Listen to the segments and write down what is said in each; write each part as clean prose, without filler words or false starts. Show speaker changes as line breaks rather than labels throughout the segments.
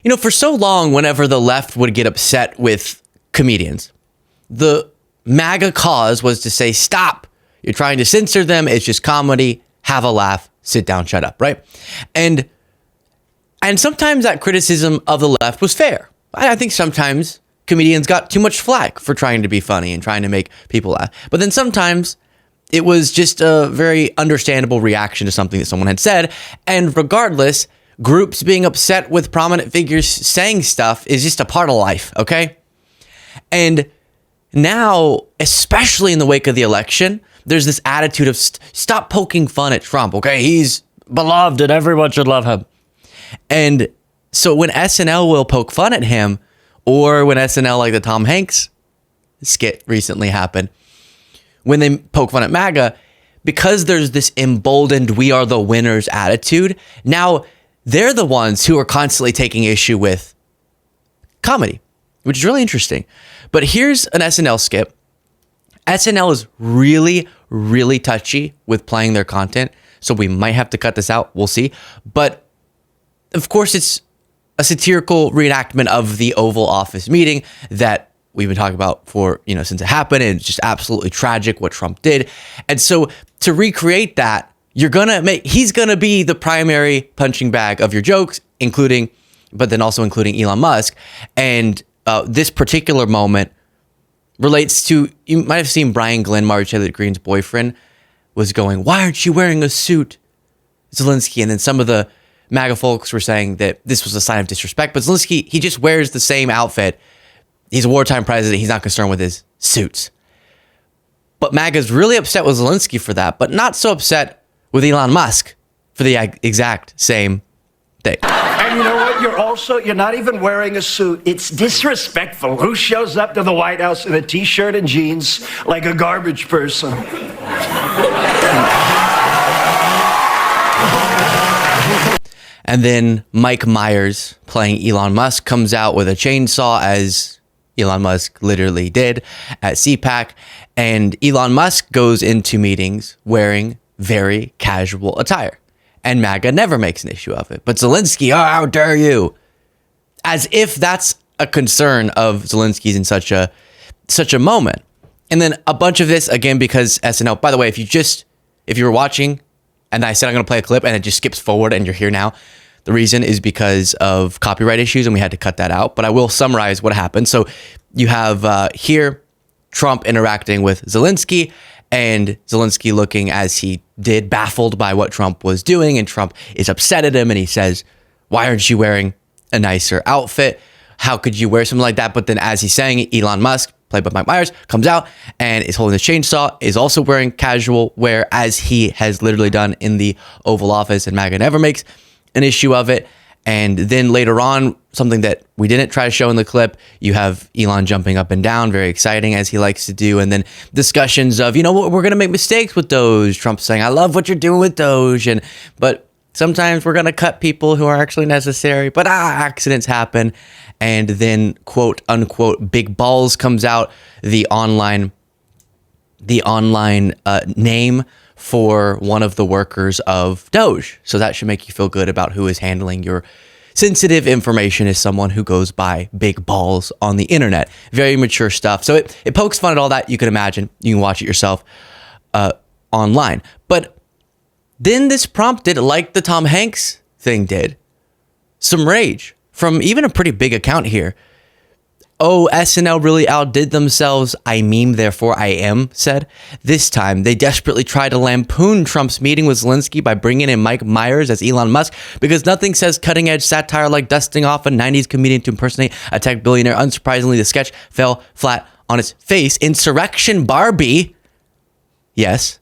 You know, for so long, whenever the left would get upset with comedians, the MAGA cause was to say, stop, you're trying to censor them. It's just comedy. Have a laugh, sit down, shut up, right? And sometimes that criticism of the left was fair. I think sometimes comedians got too much flack for trying to be funny and trying to make people laugh. But then sometimes it was just a very understandable reaction to something that someone had said. And regardless, groups being upset with prominent figures saying stuff is just a part of life, okay? And now, especially in the wake of the election, there's this attitude of stop poking fun at Trump, okay? He's beloved and everyone should love him. And so when SNL will poke fun at him, or when SNL, like the Tom Hanks skit recently happened, when they poke fun at MAGA, because there's this emboldened we are the winners attitude, now they're the ones who are constantly taking issue with comedy, which is really interesting. But here's an SNL skit. SNL is really, really touchy with playing their content, so we might have to cut this out. We'll see. But of course, it's a satirical reenactment of the Oval Office meeting that we've been talking about for, since it happened. And it's just absolutely tragic what Trump did. And so to recreate that, he's gonna be the primary punching bag of your jokes, but then also including Elon Musk. And this particular moment relates to, you might have seen Brian Glenn, Marjorie Greene's boyfriend, was going, "Why aren't you wearing a suit, Zelenskyy?" And then some of the MAGA folks were saying that this was a sign of disrespect. But Zelenskyy, he just wears the same outfit. He's a wartime president. He's not concerned with his suits. But MAGA's really upset with Zelenskyy for that, but not so upset with Elon Musk for the exact same thing.
And you know what? You're not even wearing a suit. It's disrespectful. Who shows up to the White House in a t-shirt and jeans like a garbage person?
And then Mike Myers, playing Elon Musk, comes out with a chainsaw, as Elon Musk literally did at CPAC. And Elon Musk goes into meetings wearing very casual attire. And MAGA never makes an issue of it. But Zelenskyy, how dare you? As if that's a concern of Zelensky's in such a moment. And then a bunch of this, again, because SNL, by the way, if you were watching and I said I'm going to play a clip and it just skips forward and you're here now, the reason is because of copyright issues and we had to cut that out. But I will summarize what happened. So you have here Trump interacting with Zelenskyy, and Zelenskyy looking, as he did, baffled by what Trump was doing. And Trump is upset at him and he says, "Why aren't you wearing a nicer outfit? How could you wear something like that?" But then as he's saying it, Elon Musk, played by Mike Myers, comes out and is holding a chainsaw, is also wearing casual wear, as he has literally done in the Oval Office, and MAGA never makes an issue of it. And then later on, something that we didn't try to show in the clip, you have Elon jumping up and down, very exciting, as he likes to do. And then discussions of, we're going to make mistakes with Doge. Trump saying, "I love what you're doing with Doge." But sometimes we're going to cut people who are actually necessary. But accidents happen. And then, quote unquote, Big Balls comes out, the online name for one of the workers of Doge. So that should make you feel good about who is handling your sensitive information, is someone who goes by Big Balls on the internet. Very mature stuff. So it pokes fun at all that. You can imagine. You can watch it yourself online. But then this prompted, like the Tom Hanks thing did, some rage from even a pretty big account here. "Oh, SNL really outdid themselves. I meme, therefore I am," said. "This time, they desperately tried to lampoon Trump's meeting with Zelenskyy by bringing in Mike Myers as Elon Musk, because nothing says cutting-edge satire like dusting off a 90s comedian to impersonate a tech billionaire. Unsurprisingly, the sketch fell flat on its face. Insurrection Barbie," yes,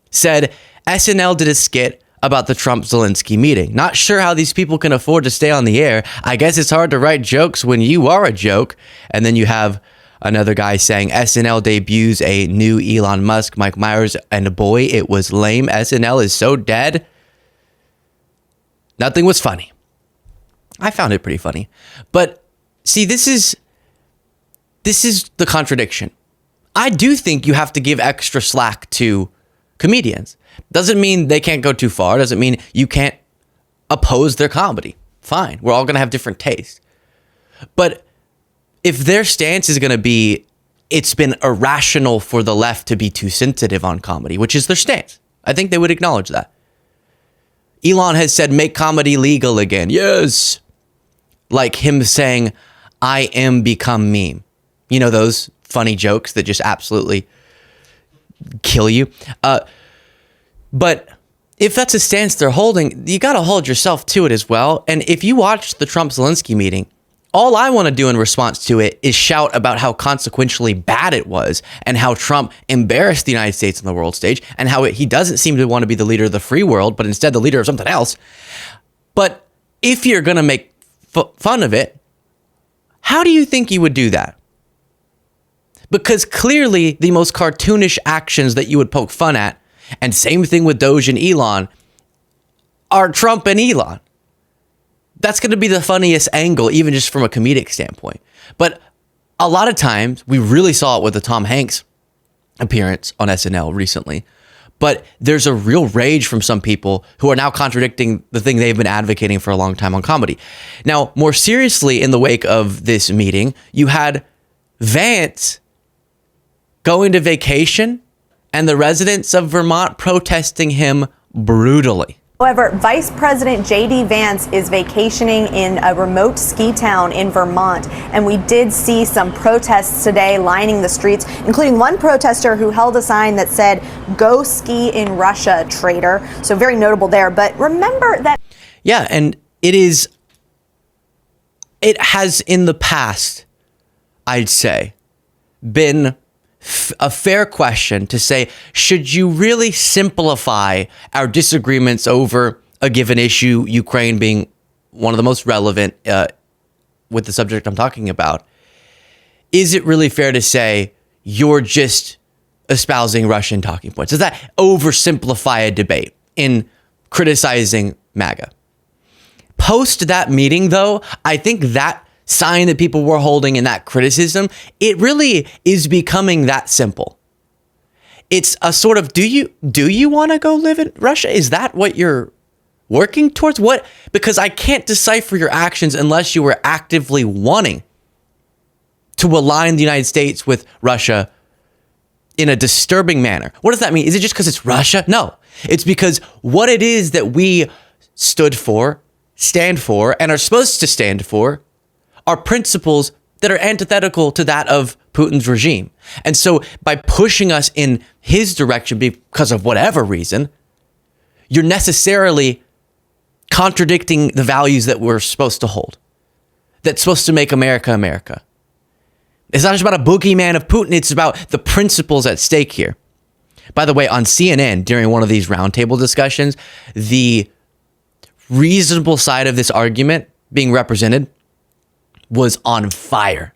said, "SNL did a skit about the Trump-Zelenskyy meeting. Not sure how these people can afford to stay on the air. I guess it's hard to write jokes when you are a joke." And then you have another guy saying, "SNL debuts a new Elon Musk, Mike Myers, and boy, it was lame. SNL is so dead." Nothing was funny. I found it pretty funny. But see, this is the contradiction. I do think you have to give extra slack to comedians. Doesn't mean they can't go too far. Doesn't mean you can't oppose their comedy. Fine. We're all going to have different tastes. But if their stance is going to be, it's been irrational for the left to be too sensitive on comedy, which is their stance, I think they would acknowledge that. Elon has said, make comedy legal again. Yes. Like him saying, I am become meme. You know, those funny jokes that just absolutely kill you. But if that's a stance they're holding, you got to hold yourself to it as well. And if you watch the Trump-Zelenskyy meeting, all I want to do in response to it is shout about how consequentially bad it was and how Trump embarrassed the United States on the world stage and how he doesn't seem to want to be the leader of the free world, but instead the leader of something else. But if you're going to make fun of it, how do you think you would do that? Because clearly the most cartoonish actions that you would poke fun at, and same thing with Doge and Elon, are Trump and Elon. That's going to be the funniest angle, even just from a comedic standpoint. But a lot of times, we really saw it with the Tom Hanks appearance on SNL recently. But there's a real rage from some people who are now contradicting the thing they've been advocating for a long time on comedy. Now, more seriously, in the wake of this meeting, you had Vance going to vacation and the residents of Vermont protesting him brutally.
However, Vice President J.D. Vance is vacationing in a remote ski town in Vermont, and we did see some protests today lining the streets, including one protester who held a sign that said, "Go ski in Russia, traitor." So very notable there. But remember that.
Yeah, and it has in the past, I'd say, been a fair question to say, should you really simplify our disagreements over a given issue, Ukraine being one of the most relevant with the subject I'm talking about? Is it really fair to say you're just espousing Russian talking points? Does that oversimplify a debate in criticizing MAGA? Post that meeting, though, I think that sign that people were holding in that criticism, it really is becoming that simple. It's a sort of, do you want to go live in Russia? Is that what you're working towards? What? Because I can't decipher your actions unless you were actively wanting to align the United States with Russia in a disturbing manner. What does that mean? Is it just because it's Russia? No, it's because what it is that we stood for, stand for, and are supposed to stand for are principles that are antithetical to that of Putin's regime. And so by pushing us in his direction because of whatever reason, you're necessarily contradicting the values that we're supposed to hold, that's supposed to make America America. It's not just about a boogeyman of Putin. It's about the principles at stake here. By the way, on CNN, during one of these roundtable discussions, the reasonable side of this argument being represented was on fire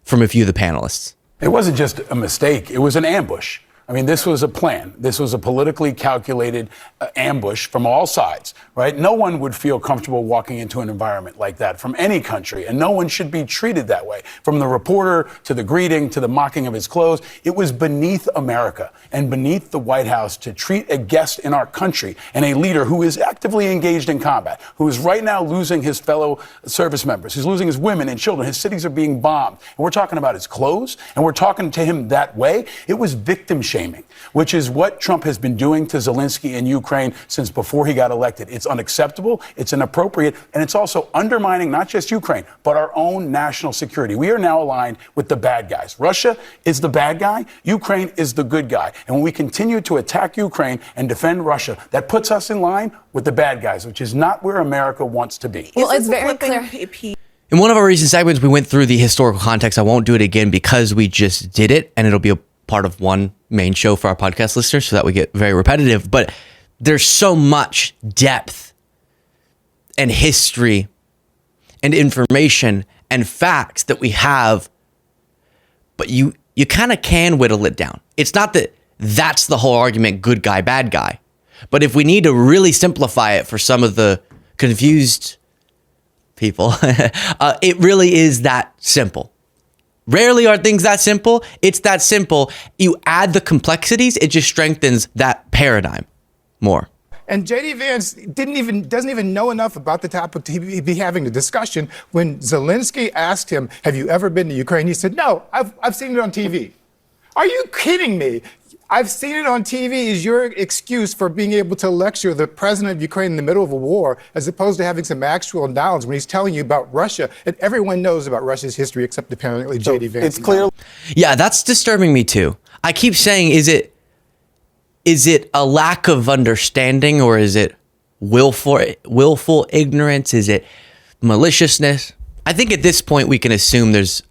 from a few of the panelists.
It wasn't just a mistake. It was an ambush. I mean, this was a plan. This was a politically calculated ambush from all sides, right? No one would feel comfortable walking into an environment like that from any country, and no one should be treated that way. From the reporter to the greeting to the mocking of his clothes, it was beneath America and beneath the White House to treat a guest in our country and a leader who is actively engaged in combat, who is right now losing his fellow service members, who's losing his women and children. His cities are being bombed. And we're talking about his clothes, and we're talking to him that way. It was victim shaming, which is what Trump has been doing to Zelenskyy in Ukraine since before he got elected. It's unacceptable, it's inappropriate, and it's also undermining not just Ukraine, but our own national security. We are now aligned with the bad guys. Russia is the bad guy, Ukraine is the good guy. And when we continue to attack Ukraine and defend Russia, that puts us in line with the bad guys, which is not where America wants to be.
Well, it's very clear.
In one of our recent segments, we went through the historical context. I won't do it again because we just did it, and it'll be a part of one main show for our podcast listeners so that we get very repetitive. But there's so much depth and history and information and facts that we have, but you kind of can whittle it down. It's not that that's the whole argument, good guy, bad guy. But if we need to really simplify it for some of the confused people, it really is that simple. Rarely are things that simple. It's that simple. You add the complexities, it just strengthens that paradigm more.
And JD Vance doesn't even know enough about the topic to be having the discussion. When Zelenskyy asked him, "Have you ever been to Ukraine?" he said, "No, I've seen it on TV." Are you kidding me? I've seen it on TV is your excuse for being able to lecture the president of Ukraine in the middle of a war, as opposed to having some actual knowledge when he's telling you about Russia. And everyone knows about Russia's history except apparently JD Vance.
It's clear.
Yeah, that's disturbing me too. I keep saying, is it a lack of understanding, or is it willful ignorance? Is it maliciousness? I think at this point we can assume there's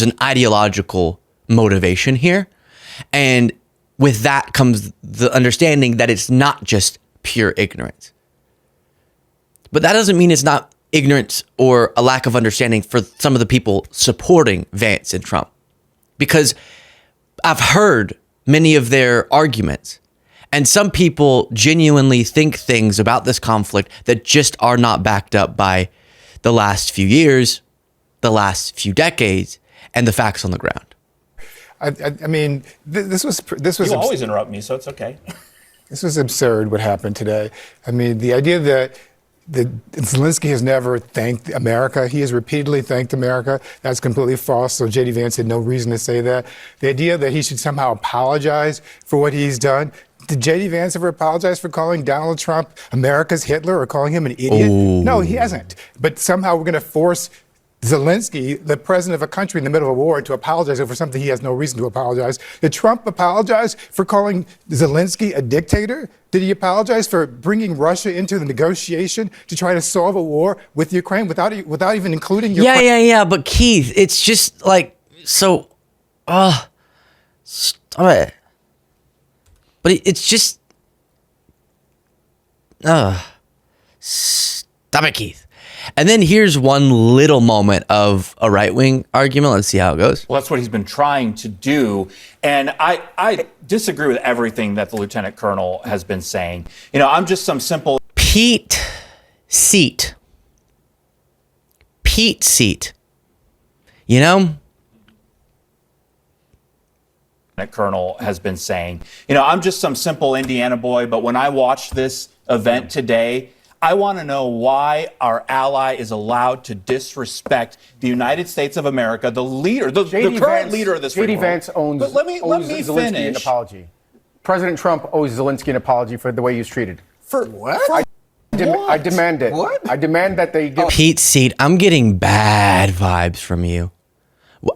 an ideological motivation here. And with that comes the understanding that it's not just pure ignorance. But that doesn't mean it's not ignorance or a lack of understanding for some of the people supporting Vance and Trump. Because I've heard many of their arguments, and some people genuinely think things about this conflict that just are not backed up by the last few years, the last few decades, and the facts on the ground.
I mean, this was.
You always interrupt me, so it's okay.
This was absurd what happened today. I mean, the idea that Zelenskyy has never thanked America. He has repeatedly thanked America. That's completely false. So JD Vance had no reason to say that. The idea that he should somehow apologize for what he's done. Did JD Vance ever apologize for calling Donald Trump America's Hitler or calling him an idiot?
Ooh.
No, he hasn't. But somehow we're going to force Zelenskyy, the president of a country in the middle of a war, to apologize over something he has no reason to apologize. Did Trump apologize for calling Zelenskyy a dictator? Did he apologize for bringing Russia into the negotiation to try to solve a war with Ukraine without even including Ukraine?
Yeah. But Keith, it's just like, so, stop it. But it's just, stop it, Keith. And then here's one little moment of a right-wing argument. Let's see how it goes.
Well, that's what he's been trying to do. And I disagree with everything that the lieutenant colonel has been saying. You know, I'm just some simple...
Pete Seat. You know?
Lieutenant colonel has been saying. You know, I'm just some simple Indiana boy, but when I watched this event today, I want to know why our ally is allowed to disrespect the United States of America, the leader, the current leader of this free world.
JD Vance owes Zelenskyy an apology. President Trump owes Zelenskyy an apology for the way he was treated.
For what?
I demand it. What? I demand that they give...
Pete Seat, I'm getting bad vibes from you.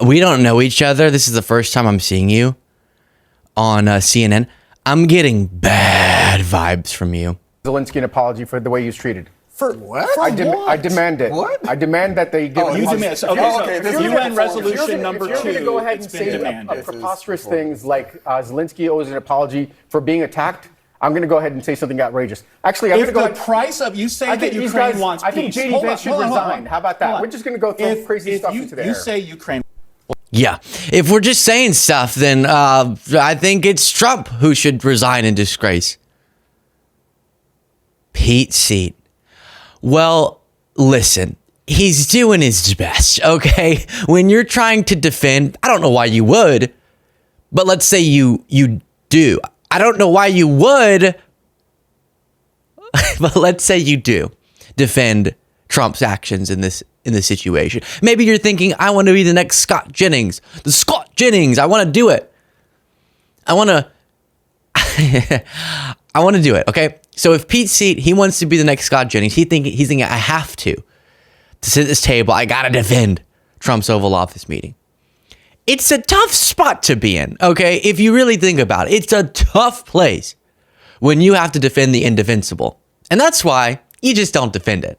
We don't know each other. This is the first time I'm seeing you on CNN. I'm getting bad vibes from you.
Zelenskyy an apology for the way he was treated.
For what?
I demand it.
What?
I demand that they give...
You demand. Okay, UN resolution number 2.
If you're going to go ahead and say preposterous things like Zelenskyy owes an apology for being attacked, I'm going to go ahead and say something outrageous. Actually, I'm going to go ahead...
price of... You say that Ukraine wants peace.
I think JD Vance should resign. How about that? We're just going to go throw crazy stuff into the air.
You say Ukraine...
Yeah, if we're just saying stuff, then I think it's Trump who should resign in disgrace. Pete Seat. Well, listen, he's doing his best, okay? When you're trying to defend, I don't know why you would, but let's say you do. I don't know why you would, but let's say you do defend Trump's actions in this situation. Maybe you're thinking, I want to be the next Scott Jennings. The Scott Jennings, I want to do it. I want to do it, okay? So if Pete Seat, he wants to be the next Scott Jennings, he's thinking, I have to sit at this table, I got to defend Trump's Oval Office meeting. It's a tough spot to be in, okay? If you really think about it, it's a tough place when you have to defend the indefensible. And that's why you just don't defend it.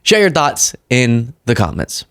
Share your thoughts in the comments.